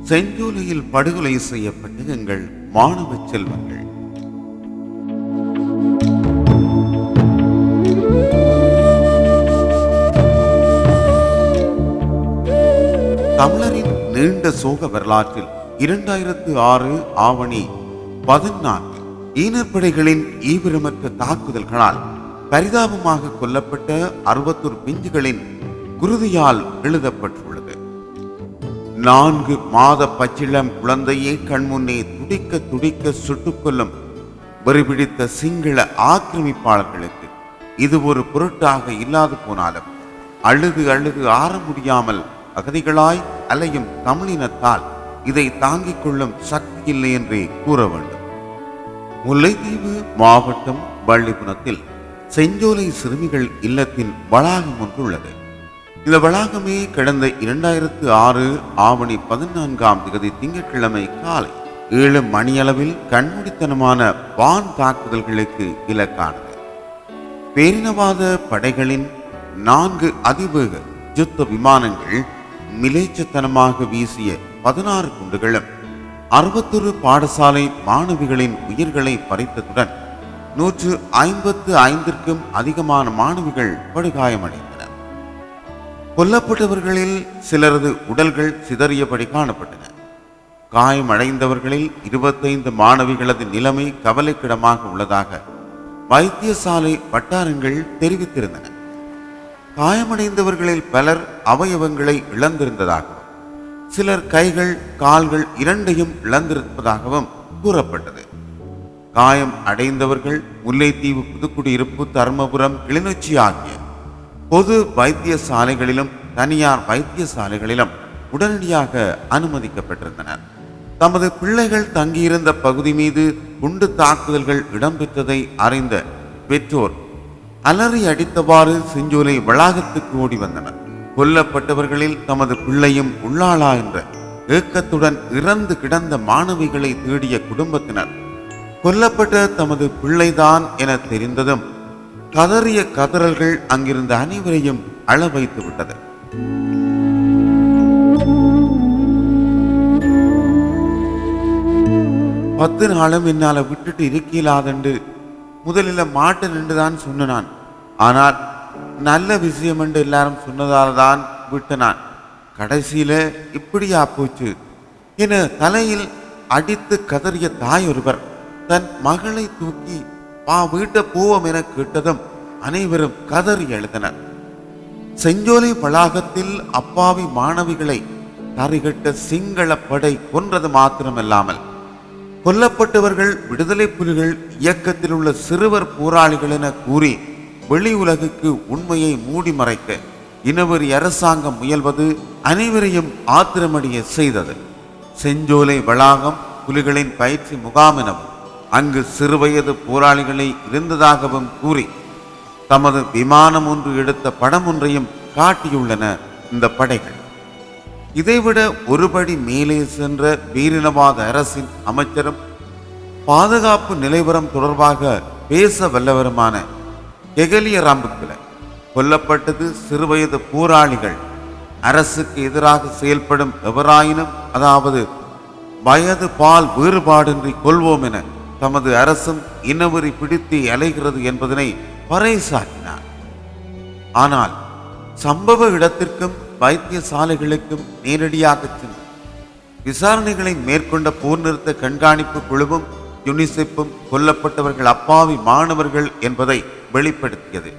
செஞ்சோலையில் படுகொலை செய்யப்பட்ட எங்கள் மாணவ செல்வங்கள். தமிழரின் நீண்ட சோக வரலாற்றில் 2006 ஆவணி 14 ஈனப்படைகளின் ஈவிரமற்ற தாக்குதல்களால் பரிதாபமாக கொல்லப்பட்ட 61 பிஞ்சுகளின் குருதியால் எழுதப்பட்டுள்ளது. 4 மாத பச்சிளம் குழந்தையை கண்முன்னே துடிக்க துடிக்க சுட்டுக் கொல்லும் வெறிபிடித்த சிங்கள ஆக்கிரமிப்பாளர்களுக்கு இது ஒரு பொருட்டாக இல்லாது போனாலும் அழுது அழுது ஆற முடியாமல் அகதிகளாய் அலையும் தமிழினத்தால் இதை தாங்கிக் கொள்ளும் சக்தி இல்லை என்றே கூற வேண்டும். முல்லைத்தீவு மாவட்டம் வள்ளிபுரத்தில் செஞ்சோலை சிறுமிகள் இல்லத்தின் வளாகம் ஒன்று உள்ளது. இந்த வளாகமே கடந்த 2006 ஆவணி 14 திங்கட்கிழமை காலை 7 மணியளவில் கண்மூடித்தனமான வான் தாக்குதல்களுக்கு இலக்கானது. பேரினவாத படைகளின் 4 அதிவேக யுத்த விமானங்கள் மிலேச்சத்தனமாக வீசிய 16 குண்டுகளும் 61 பாடசாலை மாணவிகளின் உயிர்களை பறித்ததுடன் 155க்கும் அதிகமான மாணவிகள் படுகாயமடைந்தனர். கொல்லப்பட்டவர்களில் சிலரது உடல்கள் சிதறியபடி காணப்பட்டன. காயமடைந்தவர்களில் 25 மாணவிகளது நிலைமை கவலைக்கிடமாக உள்ளதாக வைத்தியசாலை வட்டாரங்கள் தெரிவித்திருந்தன. காயமடைந்தவர்களில் பலர் அவயவங்களை இழந்திருந்ததாகவும் சிலர் கைகள் கால்கள் இரண்டையும் இழந்திருப்பதாகவும் கூறப்பட்டது. காயம் அடைந்தவர்கள் முல்லைத்தீவு, புதுக்குடியிருப்பு, தர்மபுரம், கிளிநொச்சி ஆகிய பொது வைத்தியசாலைகளிலும் தனியார் வைத்தியசாலைகளிலும் உடனடியாக அனுமதிக்கப்பட்டிருந்தனர். தமது பிள்ளைகள் தங்கியிருந்த பகுதி மீது குண்டு தாக்குதல்கள் இடம்பெற்றதை அறிந்த பெற்றோர் அலறி அடித்தவாறு செஞ்சோலை வளாகத்துக்கு ஓடி வந்தனர். கொல்லப்பட்டவர்களில் தமது பிள்ளையும் உள்ளாளா என்ற ஏக்கத்துடன் இறந்து கிடந்த மாணவிகளை தேடிய குடும்பத்தினர் கொல்லப்பட்ட தமது பிள்ளைதான் என தெரிந்ததும் கதறிய கதறல்கள் அங்கிருந்த அனைவரையும் அழ வைத்து விட்டது. பத்து நாளும் என்னால விட்டுட்டு இருக்கலாதண்டு முதலில் மாட்டு நின்றுதான் சொன்னான். ஆனால் நல்ல விஷயம் என்று எல்லாரும் சொன்னதால் தான் விட்டு நான் கடைசியில இப்படியா போச்சு என தலையில் அடித்து கதறிய தாய் ஒருவர் தன் மகளை தூக்கி வீட்ட போவோம் என கேட்டதும் அனைவரும் கதறி எழுந்தனர். செஞ்சோலை வளாகத்தில் அப்பாவி மாணவிகளை தரிகட்ட சிங்கள படை கொன்றது மாத்திரமல்லாமல் கொல்லப்பட்டவர்கள் விடுதலை புலிகள் இயக்கத்தில் உள்ள சிறுவர் போராளிகள் என கூறி வெளி உலகுக்கு உண்மையை மூடி மறைக்க இனவெறி அரசாங்கம் முயல்வது அனைவரையும் ஆத்திரமடைய செய்தது. செஞ்சோலை வளாகம் புலிகளின் பயிற்சி முகாம் எனவும் அங்கு சிறுவயது போராளிகளை இருந்ததாகவும் கூறி தமது விமானம் ஒன்று எடுத்த படம் ஒன்றையும் காட்டியுள்ளன இந்த படைகள். இதைவிட ஒருபடி மேலே சென்ற பேரினவாத அரசின் அமைச்சரும் பாதுகாப்பு நிலைவரம் தொடர்பாக பேச வல்லவருமான கெகலிய ராம்புக்குல கொல்லப்பட்டது சிறுவயது போராளிகள். அரசுக்கு எதிராக செயல்படும் எவராயினும், அதாவது வயது பால் வேறுபாடின்றி கொள்வோம் என தமது அரசும் இனவெறி பிடித்து அலைகிறது என்பதனை பறைசாற்றினார். ஆனால் சம்பவ இடத்திற்கும் வைத்தியசாலைகளுக்கும் நேரடியாக சென்று விசாரணைகளை மேற்கொண்ட போர் நிறுத்த கண்காணிப்பு குழுவும் யுனிசெப்பும் கொல்லப்பட்டவர்கள் அப்பாவி மாணவர்கள் என்பதை வெளிப்படுத்தியது.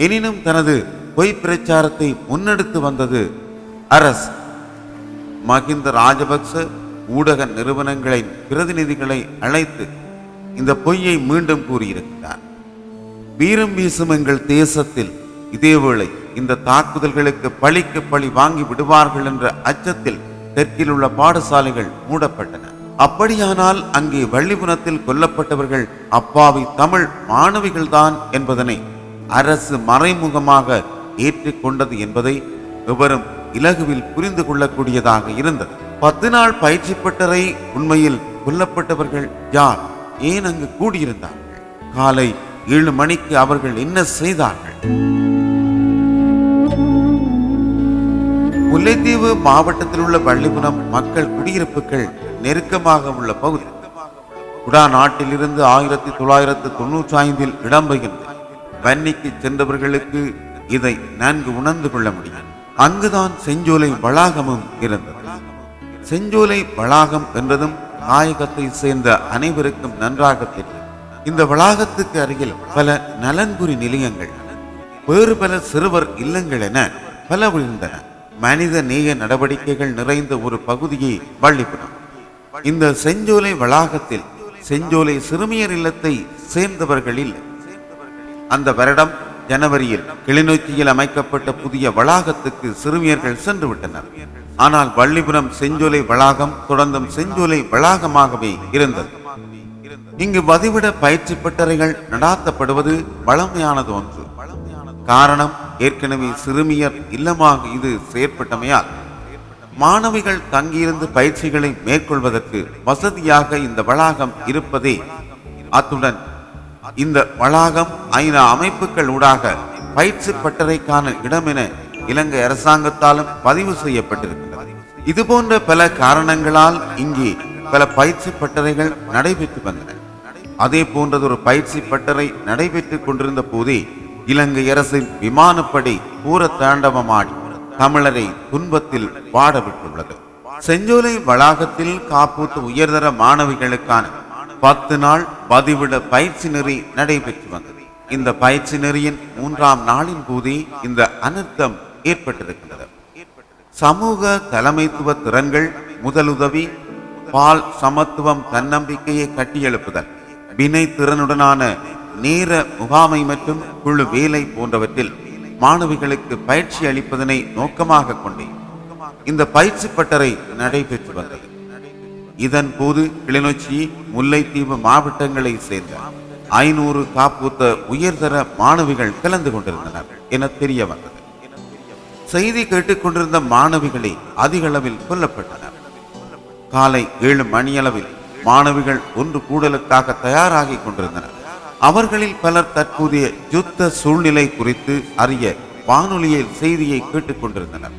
எனினும் தனது பொய் பிரச்சாரத்தை முன்னெடுத்து வந்தது அரசு. மஹிந்த ராஜபக்ச ஊடக நிறுவனங்களின் பிரதிநிதிகளை அழைத்து இந்த பொய்யை மீண்டும் கூறியிருக்கிறார். வீரம் வீசும் எங்கள் தேசத்தில் இதேவேளை இந்த தாக்குதல்களுக்கு பழிக்கு பழி வாங்கி விடுவார்கள் என்ற அச்சத்தில் தெற்கில் உள்ள பாடசாலைகள் மூடப்பட்டன. அப்படியானால் அங்கே வள்ளிபுரத்தில் கொல்லப்பட்டவர்கள் அப்பாவி தமிழ் மாணவிகள்தான் என்பதனை அரசு மறைமுகமாக ஏற்றுக்கொண்டது என்பதை எவரும் இலகுவில் புரிந்து கொள்ளக்கூடியதாக இருந்தது. 10 நாள் பயிற்சி பட்டறை உண்மையில் கொல்லப்பட்டவர்கள் யார், ஏன் அங்கு கூடியிருந்தார்கள், காலை 7 மணிக்கு அவர்கள் என்ன செய்தார்கள்? முல்லைத்தீவு மாவட்டத்தில் உள்ள வள்ளிபுரம் மக்கள் குடியிருப்புகள் நெருக்கமாக உள்ள பகுதி. குடா நாட்டிலிருந்து 1995 இடம்பெயர்ந்து வன்னிக்கு சென்றவர்களுக்கு இதை நன்கு உணர்ந்து கொள்ள முடியும். அங்குதான் செஞ்சோலை வளாகமும் இருந்தது. செஞ்சோலை வளாகம் என்றதும் நாயகத்தை சேர்ந்த அனைவருக்கும் நன்றாக தெரியும். இந்த வளாகத்துக்கு அருகில் பல நலன்புரி நிலையங்கள், வேறு பல சிறுவர் இல்லங்கள் என பல விழுந்தன. மனித நேய நடவடிக்கைகள் நிறைந்த ஒரு பகுதியே வள்ளிபுரம். இந்த செஞ்சோலை வளாகத்தில் செஞ்சோலை சிறுமியர் இல்லத்தை சேர்ந்தவர்களில் அந்த வருடம் ஜனவரியில் கிளிநொச்சியில் அமைக்கப்பட்ட புதிய வளாகத்துக்கு சிறுமியர்கள் சென்று விட்டனர். ஆனால் வள்ளிபுரம் செஞ்சோலை வளாகம் தொடர்ந்தும் செஞ்சோலை வளாகமாகவே இருந்தது. இங்கு வதிவிட பயிற்சி பட்டறைகள் நடாத்தப்படுவது வழமையானது ஒன்று. காரணம், ஏற்கனவே சிறுமியர் இல்லமாக இது செயற்பட்டமையால் மாணவிகள் தங்கியிருந்து பயிற்சிகளை மேற்கொள்வதற்கு வசதியாக இந்த வளாகம் இருப்பதே. அத்துடன் இந்த வளாகம் ஐநா அமைப்புகள் ஊடாக பயிற்சி பட்டறைக்கான இடம் என இலங்கை அரசாங்கத்தாலும் பதிவு செய்யப்பட்டிருக்கிறது. இதுபோன்ற பல காரணங்களால் இங்கே பல பயிற்சி பட்டறைகள் நடைபெற்று வந்தன. அதே போன்றதொரு பயிற்சி பட்டறை நடைபெற்றுக் கொண்டிருந்த போதே இலங்கை அரசின் விமானப்படை பூர தாண்டவமாடி தமிழரை துன்பத்தில் வாடவிட்டுள்ளது. செஞ்சோலை வளாகத்தில் காப்பூத்து உயர்தர மாணவிகளுக்கான 10 நாள் பதிவிட பயிற்சி நெறி நடைபெற்று வந்தது. இந்த பயிற்சி நெறியின் 3ஆம் நாளின் போதே இந்த அனர்த்தம் ஏற்பட்டிருக்கிறது. சமூக தலைமைத்துவ திறன்கள், முதலுதவி, பால் சமத்துவம், தன்னம்பிக்கையை கட்டியெழுப்புதல், வினை திறனுடனான நேர முகாமை மற்றும் குழு வேலை போன்றவற்றில் மாணவிகளுக்கு பயிற்சி அளிப்பதனை நோக்கமாக கொண்டே இந்த பயிற்சி பட்டறை நடைபெற்று வந்தது. இதன் போது கிளிநொச்சி, முல்லைத்தீவு மாவட்டங்களை சேர்ந்த 500 காப்பூத்த உயர்தர மாணவிகள் கலந்து கொண்டிருந்தனர் என தெரிய வந்தது. செய்தி கேட்டுக்கொண்டிருந்த மாணவிகளே அதிக அளவில் கொல்லப்பட்டனர். காலை 7 மணியளவில் மாணவிகள் ஒன்று கூடலுக்காக தயாராகி கொண்டிருந்தனர். அவர்களில் பலர் தற்போதைய யுத்த சூழ்நிலை குறித்து அறிய வானொலியில் செய்தியை கேட்டுக் கொண்டிருந்தனர்.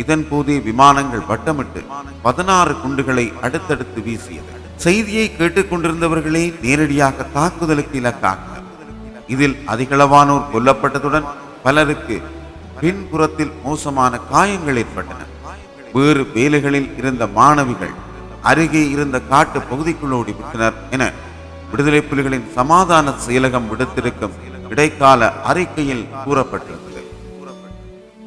இதன் போதே விமானங்கள் வட்டமிட்டு 16 குண்டுகளை அடுத்தடுத்து வீசியது. செய்தியை கேட்டுக்கொண்டிருந்தவர்களே நேரடியாக தாக்குதலுக்கு இலக்காகினர். இதில் அதிகளவானோர் கொல்லப்பட்டதுடன் பலருக்கு பின்புறத்தில் மோசமான காயங்கள் ஏற்பட்டன. வேறு வேலைகளில் இருந்த மாணவிகள் அருகே இருந்த காட்டு பகுதிக்குள் ஓடி விட்டனர் என விடுதலை புலிகளின் சமாதான செயலகம் விடுத்திருக்கும் இடைக்கால அறிக்கையில் கூறப்பட்டிருந்தது.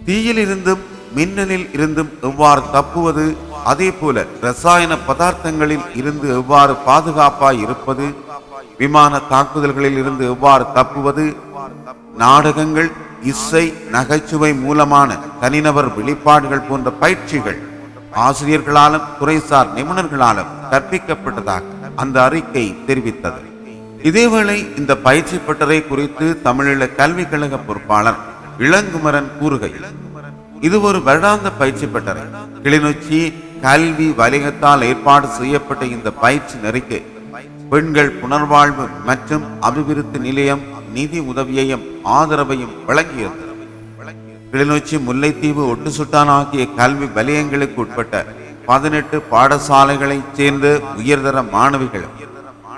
தீயில் இருந்தும் மின்னலில் இருந்தும் எவ்வாறு தப்புவது, அதே போல ரசாயன பதார்த்தங்களில் இருந்து எவ்வாறு பாதுகாப்பாய் இருப்பது, விமான தாக்குதல்களில் இருந்து எவ்வாறு தப்புவது, நாடகங்கள், இசை, நகைச்சுவை மூலமான தனிநபர் வெளிப்பாடுகள் போன்ற பயிற்சிகள் ஆசிரியர்களாலும் துறைசார் நிபுணர்களாலும் கற்பிக்கப்பட்டதாக அந்த அறிக்கை தெரிவித்தது. இதேவேளை இந்த பயிற்சி பட்டறை குறித்து தமிழீழ கல்விக் கழக பொறுப்பாளர் இளங்குமரன் கூறுகையில், இது ஒரு வருடாந்த பயிற்சி பட்டறை. கிளிநொச்சி கல்வி வலயத்தால் ஏற்பாடு செய்யப்பட்ட இந்த பயிற்சி நெறிக்கு பெண்கள் புனர்வாழ்வு மற்றும் அபிவிருத்தி நிலையம் நிதி உதவியையும் ஆதரவையும் வழங்கியது. கிளிநொச்சி, முல்லைத்தீவு, ஒட்டுசுட்டான் ஆகிய கல்வி வலயங்களுக்கு உட்பட்ட 18 பாடசாலைகளை சேர்ந்த உயர்தர மாணவிகளும்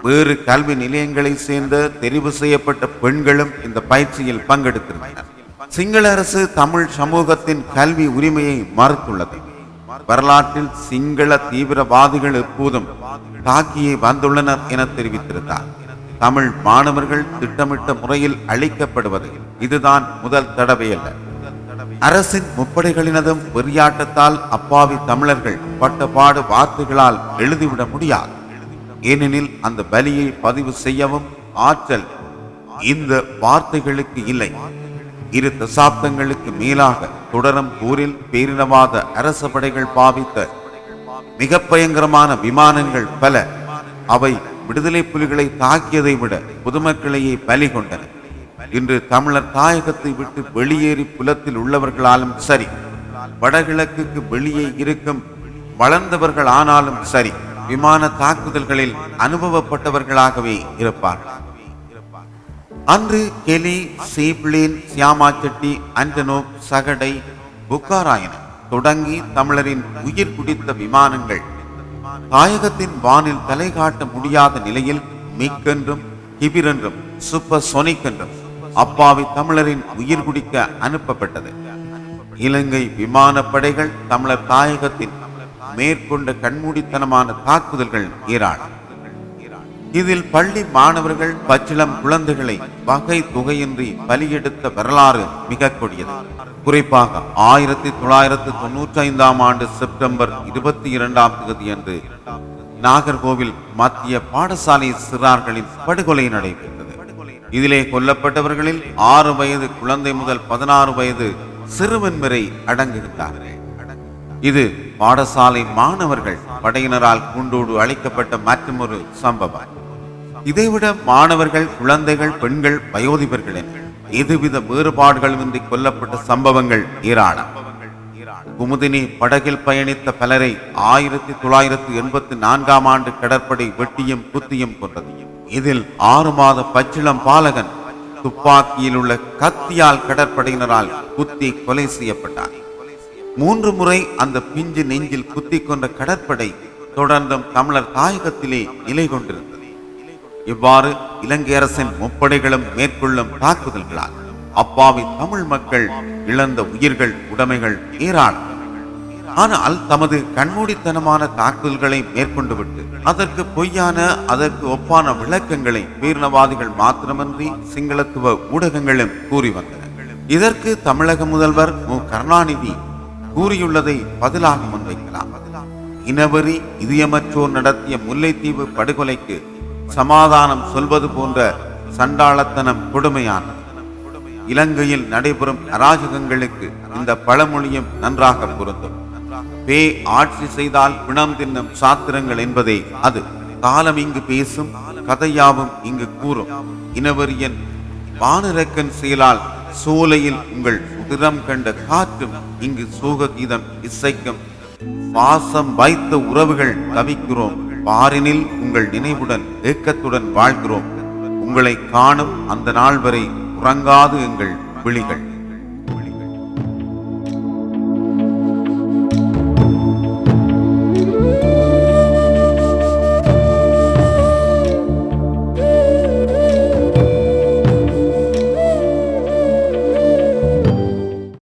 வேறு கல்வி நிலையங்களை சேர்ந்த தெரிவு செய்யப்பட்ட பெண்களும் இந்த பயிற்சியில் பங்கெடுத்திருந்தனர். சிங்கள அரசு தமிழ் சமூகத்தின் கல்வி உரிமையை மறுத்துள்ளது. வரலாற்றில் சிங்கள தீவிரவாதிகள் எப்போதும் தாக்கியே வந்துள்ளனர் என தெரிவித்திருந்தார். தமிழ் மாணவர்கள் திட்டமிட்ட முறையில் அளிக்கப்படுவது இதுதான் முதல் தடவையல்ல. அரசின் முப்படைகளினதும் வெறியாட்டத்தால் அப்பாவி தமிழர்கள் பட்டபாடு வார்த்தைகளால் எழுதிவிட முடியாது. ஏனெனில் அந்த பலியை பதிவு செய்யவும் ஆற்றல் இந்த வார்த்தைகளுக்கு இல்லை. 2 தசாப்தங்களுக்கு மேலாக தொடரும் போரில் பேரினவாத அரச படைகள் பாவித்த மிக பயங்கரமான விமானங்கள் பல. அவை விடுதலை புலிகளை தாக்கியதை விட பொதுமக்களையே பலி கொண்டன. இன்று தமிழர் தாயகத்தை விட்டு வெளியேறி புலத்தில் உள்ளவர்களாலும் சரி, வடகிழக்குக்கு வெளியே இருக்கும் வளர்ந்தவர்கள் ஆனாலும் சரி, விமான தாக்குதல்களில் அனுபவப்பட்டவர்களாகவே இருப்பார்கள். அன்று கெலி, சீப்ளின், சியாமாச்செட்டி, அண்டனோப், சகடை, புக்காராயன தொடங்கி தமிழரின் உயிர் குடித்த விமானங்கள் தாயகத்தின் வானில் தலை காட்ட முடியாத நிலையில் மிக்கென்றும் கிபிரென்றும் சூப்பர்சோனிக் என்றும் அப்பாவி தமிழரின் உயிர் குடிக்க அனுப்பப்பட்டது. இலங்கை விமானப்படைகள் தமிழர் தாயகத்தின் மேற்கொண்ட கண்மூடித்தனமான தாக்குதல்கள் ஏராளம். இதில் பள்ளி மாணவர்கள் பச்சிளம் குழந்தைகளை வகை தொகையின்றி பலியெடுத்த வரலாறு மிக கொடியது. குறிப்பாக 1995 ஆண்டு செப்டம்பர் 22ஆம் தேதியன்று நாகர்கோவில் மத்திய பாடசாலை சிறார்களின் படுகொலை நடைபெற்றது. இதிலே கொல்லப்பட்டவர்களில் 6 வயது குழந்தை முதல் 16 வயது சிறுவன் வரை அடங்குகின்றார்கள். இது பாடசாலை மாணவர்கள் படையினரால் குண்டோடு அழிக்கப்பட்ட மற்றொரு சம்பவம். இதைவிட மாணவர்கள், குழந்தைகள், பெண்கள், வயோதிபர்கள் என எதுவித வேறுபாடுகளுமின்றி கொல்லப்பட்ட சம்பவங்கள் ஏராளம். குமுதினி படகில் பயணித்த பலரை 1984ஆம் ஆண்டு கடற்படை வெட்டியும் குத்தியும் கொண்டது. இதில் 6 மாத பச்சிளம் பாலகன் துப்பாக்கியில் உள்ள கத்தியால் கடற்படையினரால் குத்தி கொலை செய்யப்பட்டார். 3 முறை அந்த பிஞ்சு நெஞ்சில் குத்தி கொண்ட கடற்படை தொடர்ந்தும் தமிழர் தாயகத்திலே நிலை கொண்டிருந்தது. இவ்வாறு இலங்கை அரசின் முப்படைகளும் மேற்கொள்ளும் தாக்குதல்களால் அப்பாவி தமிழ் மக்கள் இழந்த உயிர்கள், உடைமைகள் ஏராளம். ஆனால் தமது கண்மூடித்தனமான தாக்குதல்களை மேற்கொண்டு விட்டு அதற்கு பொய்யான, அதற்கு ஒப்பான விளக்கங்களை வீரவாதிகள் மாத்திரமன்றி சிங்களத்துவ ஊடகங்களும் கூறி வந்தன. இதற்கு தமிழக முதல்வர் மு. கருணாநிதி கூறியுள்ளதை பதிலாக முன்வைக்கலாம். இனவெறி இதயமற்றோர் நடத்திய முல்லைத்தீவு படுகொலைக்கு சமாதானம் சொல்வது போன்ற சண்டாளத்தனம் கொடுமையானது. இலங்கையில் நடைபெறும் அராஜகங்களுக்கு இந்த பழமொழியும் நன்றாக பொருந்தும். பே ஆட்சி செய்தால் பிணம் தின்னும் சாத்திரங்கள் என்பதே அது. காலம் இங்கு பேசும், கதையாவும் இங்கு கூறும். இனவெறியன் வானிறக்கன் செயலால் சோலையில் உங்கள் உதிரம் கண்ட காற்றும் இங்கு சோக கீதம் இசைக்கும். பாசம் வைத்த உறவுகள் தவிக்கிறோம், பாரினில் உங்கள் நினைவுடன் ஏக்கத்துடன் வாழ்கிறோம். உங்களை காணும் அந்த நாள் வரை உறங்காது எங்கள் விழிகள்.